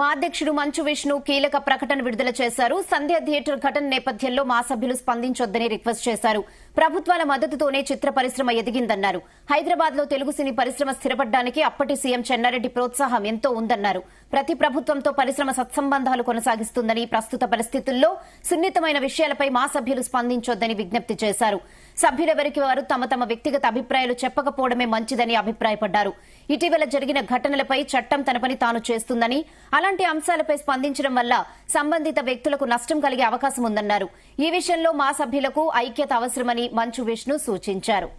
మా అధ్యక్షుడు మంచు విష్ణు కీలక ప్రకటన విడుదల చేశారు. సంధ్య థియేటర్ ఘటన నేపథ్యంలో మా సభ్యులు స్పందించొద్దని రిక్వెస్ట్ చేశారు. ప్రభుత్వాల మద్దతుతోనే చిత్ర పరిశ్రమ ఎదిగిందన్నారు. హైదరాబాద్ లో తెలుగు సినీ పరిశ్రమ స్థిరపడడానికి అప్పటి సీఎం చెన్నారెడ్డి ప్రోత్సాహం ఎంతో ఉందన్నారు. ప్రతి ప్రభుత్వంతో పరిశ్రమ సత్సంబంధాలు కొనసాగిస్తుందని, ప్రస్తుత పరిస్థితుల్లో సున్నితమైన విషయాలపై మా సభ్యులు స్పందించొద్దని విజ్ఞప్తి చేశారు. సభ్యులెవరికి వారు తమ తమ వ్యక్తిగత అభిప్రాయాలు చెప్పకపోవడమే మంచిదని అభిప్రాయపడ్డారు. ఇటీవల జరిగిన ఘటనలపై చట్టం తన పని తాను చేస్తుందని, అలాంటి అంశాలపై స్పందించడం వల్ల సంబంధిత వ్యక్తులకు నష్టం కలిగే అవకాశం ఉందన్నారు. ఈ విషయంలో మా సభ్యులకు ఐక్యత అవసరమని మంచు విష్ణు సూచించారు.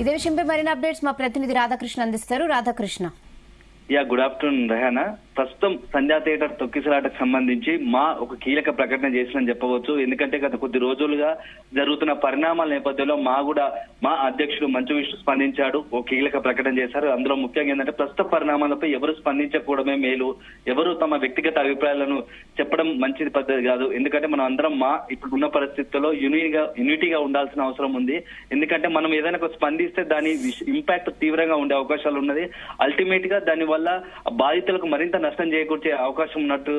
ఇదే విషయంపై మరిన్ని అప్డేట్స్ మా ప్రతినిధి రాధాకృష్ణ అందిస్తారు. రాధాకృష్ణ. Good afternoon Rehana. ప్రస్తుతం సంధ్యా థియేటర్ తొక్కిసలాటకు సంబంధించి మా ఒక కీలక ప్రకటన చేసిందని చెప్పవచ్చు. ఎందుకంటే గత కొద్ది రోజులుగా జరుగుతున్న పరిణామాల నేపథ్యంలో మా అధ్యక్షుడు మంచు విష్ణు స్పందించాడు, ఒక కీలక ప్రకటన చేశారు. అందులో ముఖ్యంగా ఏంటంటే ప్రస్తుత పరిణామాలపై ఎవరు స్పందించకపోవడమే మేలు, ఎవరు తమ వ్యక్తిగత అభిప్రాయాలను చెప్పడం మంచిది పద్ధతి కాదు. ఎందుకంటే మనం అందరం ఇప్పుడు ఉన్న పరిస్థితుల్లో యూనిటీగా ఉండాల్సిన అవసరం ఉంది. ఎందుకంటే మనం ఏదైనా స్పందిస్తే దాని ఇంపాక్ట్ తీవ్రంగా ఉండే అవకాశాలు ఉన్నది. అల్టిమేట్ గా దాని వల్ల బాధితులకు మరింత నష్టం చేకూర్చే అవకాశం ఉన్నట్టు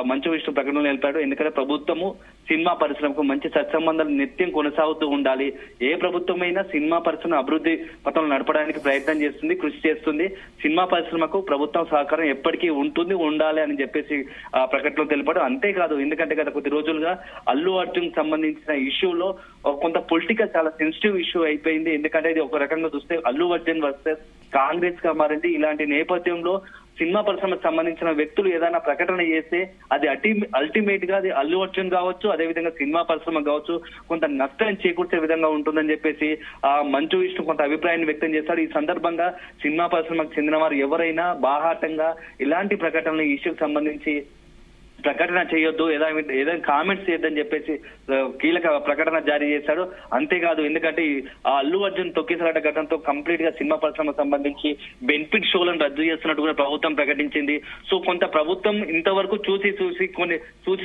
మంచు విష్ణు ప్రకటనలు తెలిపాడు. ఎందుకంటే ప్రభుత్వము సినిమా పరిశ్రమకు మంచి సత్సంబంధాలు నిత్యం కొనసాగుతూ ఉండాలి. ఏ ప్రభుత్వమైనా సినిమా పరిశ్రమ అభివృద్ధి పథంలో నడపడానికి ప్రయత్నం చేస్తుంది, కృషి చేస్తుంది. సినిమా పరిశ్రమకు ప్రభుత్వం సహకారం ఎప్పటికీ ఉండాలి అని చెప్పేసి ప్రకటనలో తెలిపాడు. అంతేకాదు, ఎందుకంటే గత కొద్ది రోజులుగా అల్లు అర్జున్ సంబంధించిన ఇష్యూలో కొంత పొలిటికల్ చాలా సెన్సిటివ్ ఇష్యూ అయిపోయింది. ఎందుకంటే ఇది ఒక రకంగా చూస్తే అల్లు అర్జున్ వర్సెస్ కాంగ్రెస్ గా మారింది. ఇలాంటి నేపథ్యంలో సినిమా పరిశ్రమకు సంబంధించిన వ్యక్తులు ఏదైనా ప్రకటన చేస్తే అది అల్టిమేట్ గా అది అల్లు అర్జున్ కావచ్చు, అదేవిధంగా సినిమా పరిశ్రమ కావచ్చు, కొంత నష్టం చేకూర్చే విధంగా ఉంటుందని చెప్పేసి మంచు విష్ణు కొంత అభిప్రాయాన్ని వ్యక్తం చేశాడు. ఈ సందర్భంగా సినిమా పరిశ్రమకు చెందిన వారు ఎవరైనా బాహాటంగా ఇలాంటి ప్రకటనలు ఈ ఇష్యూకి సంబంధించి ప్రకటన చేయొద్దు, ఏదైనా కామెంట్స్ చేయొద్దని చెప్పేసి కీలక ప్రకటన జారీ చేశాడు. అంతేకాదు, ఎందుకంటే ఆ అల్లు అర్జున్ తొక్కిసలాట ఘటనతో కంప్లీట్ గా సినిమా పరిశ్రమకు సంబంధించి బెనిఫిట్ షోలను రద్దు చేస్తున్నట్టు కూడా ప్రభుత్వం ప్రకటించింది. సో కొంత ప్రభుత్వం ఇంతవరకు చూసి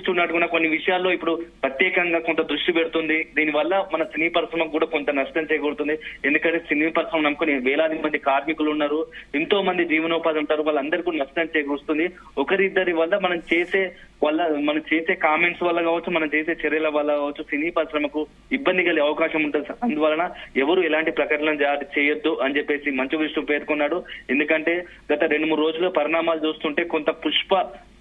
చూడనట్టుగా కొన్ని విషయాల్లో ఇప్పుడు ప్రత్యేకంగా కొంత దృష్టి పెడుతుంది. దీనివల్ల మన సినీ పరిశ్రమకు కూడా కొంత నష్టం చేకూరుతుంది. ఎందుకంటే సినీ పరిశ్రమ నమ్ముకుని వేలాది మంది కార్మికులు ఉన్నారు, ఎంతో మంది జీవనోపాధి ఉంటారు, వాళ్ళందరికీ నష్టం చేకూరుస్తుంది. ఒకరిద్దరి వల్ల మనం చేసే కామెంట్స్ వల్ల కావచ్చు, మనం చేసే చర్యల వల్ల కావచ్చు సినీ పరిశ్రమకు ఇబ్బంది కలిగే అవకాశం ఉంటుంది. అందువలన ఎవరు ఎలాంటి ప్రకటనలు జారీ చేయొద్దు అని చెప్పేసి మంచు విష్ణు పేర్కొన్నాడు. ఎందుకంటే గత 2-3 రోజుల పరిణామాలు చూస్తుంటే కొంత పుష్ప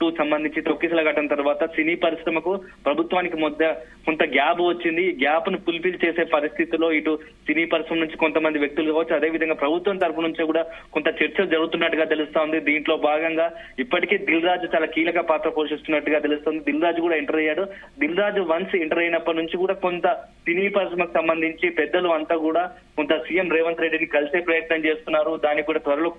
2 సంబంధించి తొక్కిసల ఘటన తర్వాత సినీ పరిశ్రమకు ప్రభుత్వానికి మధ్య కొంత గ్యాప్ వచ్చింది. ఈ గ్యాప్ ను ఫుల్ఫిల్ చేసే పరిస్థితుల్లో ఇటు సినీ పరిశ్రమ నుంచి కొంతమంది వ్యక్తులు కావచ్చు, అదేవిధంగా ప్రభుత్వం తరపు నుంచి కూడా కొంత చర్చలు జరుగుతున్నట్టుగా తెలుస్తా ఉంది. దీంట్లో భాగంగా ఇప్పటికే దిల్ రాజు చాలా కీలక పాత్ర పోషిస్తున్నట్టుగా తెలుస్తుంది. దిల్ రాజు కూడా ఎంటర్ అయ్యాడు. దిల్ రాజు వన్స్ ఎంటర్ అయినప్పటి నుంచి కూడా కొంత సినీ పరిశ్రమకు సంబంధించి పెద్దలు అంతా కూడా కొంత సీఎం రేవంత్ రెడ్డిని కలిసే ప్రయత్నం చేస్తున్నారు. దానికి కూడా త్వరలో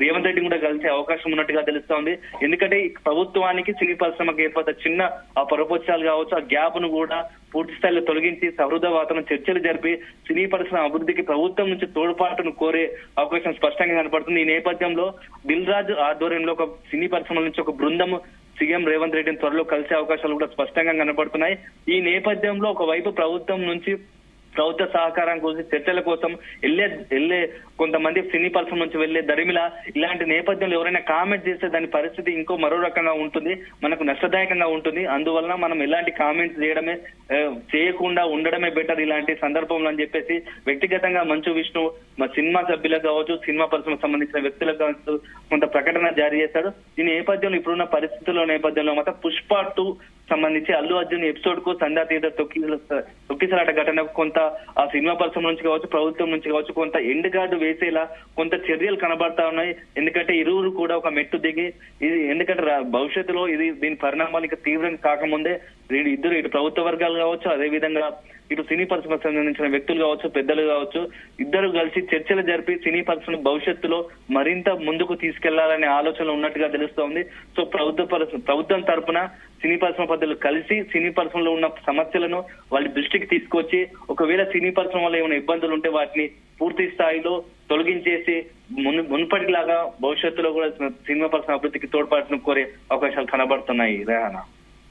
రేవంత్ రెడ్డి కూడా కలిసే అవకాశం ఉన్నట్టుగా తెలుస్తా ఉంది. ఎందుకంటే ప్రభుత్వానికి సినీ పరిశ్రమకు ఏర్పడ్డ చిన్న పొరపక్షాలు కావచ్చు, ఆ గ్యాప్ ను కూడా పూర్తి స్థాయిలో తొలగించి సహృద వాతావరణం చర్చలు జరిపి సినీ పరిశ్రమ అభివృద్ధికి ప్రభుత్వం నుంచి తోడ్పాటును కోరే అవకాశం స్పష్టంగా కనపడుతుంది. ఈ నేపథ్యంలో దిల్ రాజు ఆధ్వర్యంలో ఒక సినీ పరిశ్రమ నుంచి ఒక బృందం సీఎం రేవంత్ రెడ్డిని త్వరలో కలిసే అవకాశాలు కూడా స్పష్టంగా కనపడుతున్నాయి. ఈ నేపథ్యంలో ఒకవైపు ప్రభుత్వం నుంచి ప్రభుత్వ సహకారం కోసం చర్చల కోసం వెళ్లే కొంతమంది సినీ పరిశ్రమ నుంచి వెళ్లే దరిమిల ఇలాంటి నేపథ్యంలో ఎవరైనా కామెంట్ చేస్తే దాని పరిస్థితి మరో రకంగా ఉంటుంది, మనకు నష్టదాయకంగా ఉంటుంది. అందువలన మనం ఎలాంటి కామెంట్స్ చేయకుండా ఉండడమే బెటర్ ఇలాంటి సందర్భంలో అని చెప్పేసి వ్యక్తిగతంగా మంచు విష్ణు సినిమా సభ్యులకు కావచ్చు, సినిమా పరిశ్రమకు సంబంధించిన వ్యక్తులకు కావచ్చు కొంత ప్రకటన జారీ చేశాడు. ఈ నేపథ్యంలో ఇప్పుడున్న పరిస్థితుల్లో నేపథ్యంలో మాత్రం పుష్ప 2 సంబంధించి అల్లు అర్జున్ ఎపిసోడ్ కు సంధ్యా థియేటర్ తొక్కిసలాట ఘటనకు కొంత ఆ సినిమా పరిశ్రమ నుంచి కావచ్చు, ప్రభుత్వం నుంచి కావచ్చు కొంత ఎండ్ గార్డు వేసేలా కొంత చర్యలు కనబడతా ఉన్నాయి. ఎందుకంటే ఇరువురు కూడా ఒక మెట్టు దిగి ఎందుకంటే భవిష్యత్తులో దీని పరిణామాలు ఇంకా తీవ్రంగా కాకముందే ఇటు ప్రభుత్వ వర్గాలు కావచ్చు, అదేవిధంగా ఇటు సినీ పరిశ్రమకు సంబంధించిన వ్యక్తులు కావచ్చు, పెద్దలు కావచ్చు, ఇద్దరు కలిసి చర్చలు జరిపి సినీ పరిశ్రమ భవిష్యత్తులో మరింత ముందుకు తీసుకెళ్లాలనే ఆలోచన ఉన్నట్టుగా తెలుస్తోంది. సో ప్రభుత్వం తరపున సినీ పరిశ్రమ పెద్దలు కలిసి సినీ పరిశ్రమలో ఉన్న సమస్యలను వాళ్ళ దృష్టికి తీసుకొచ్చి ఒకవేళ సినీ పరిశ్రమ వల్ల ఏమైనా ఇబ్బందులు ఉంటే వాటిని పూర్తి స్థాయిలో తొలగించేసి మునుపటిలాగా భవిష్యత్తులో కూడా సినిమా పరిశ్రమ అభివృద్ధికి తోడ్పాటును కోరే అవకాశాలు కనబడుతున్నాయి. రేహానా.